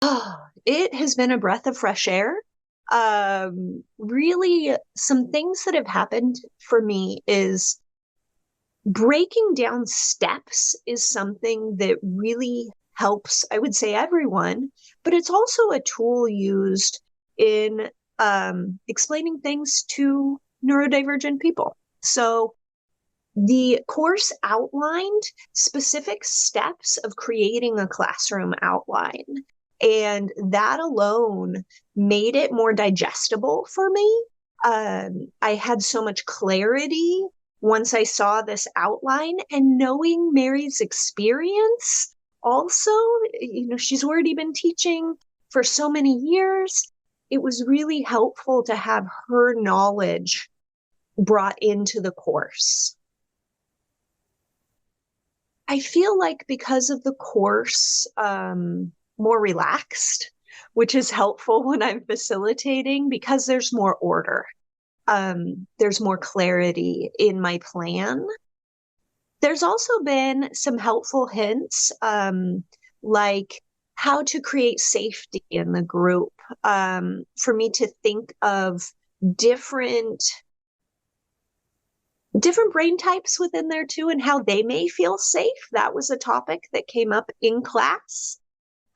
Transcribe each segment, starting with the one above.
Oh, it has been a breath of fresh air. Really, some things that have happened for me is breaking down steps is something that really helps, I would say, everyone, but it's also a tool used in explaining things to neurodivergent people. So the course outlined specific steps of creating a classroom outline. And that alone made it more digestible for me. I had so much clarity once I saw this outline, and knowing Mary's experience also, she's already been teaching for so many years. It was really helpful to have her knowledge brought into the course. I feel like because of the course, more relaxed, which is helpful when I'm facilitating because there's more order. There's more clarity in my plan. There's also been some helpful hints, like how to create safety in the group, for me to think of different different brain types within there too and how they may feel safe. That was a topic that came up in class.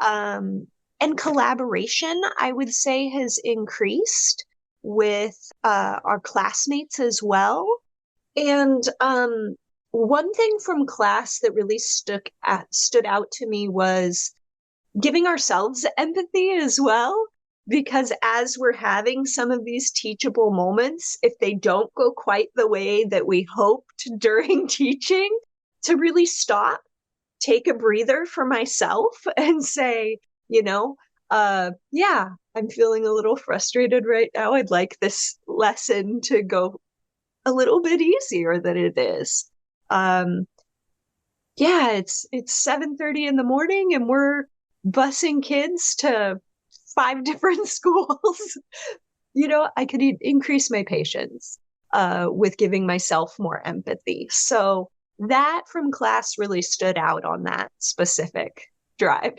And collaboration, I would say, has increased with our classmates as well. And one thing from class that really stood out to me was giving ourselves empathy as well, because as we're having some of these teachable moments, if they don't go quite the way that we hoped during teaching, to really stop, take a breather for myself and say, yeah, I'm feeling a little frustrated right now. I'd like this lesson to go a little bit easier than it is. Yeah, it's 7:30 in the morning and we're busing kids to 5 different schools. I could increase my patience with giving myself more empathy. So that from class really stood out on that specific drive.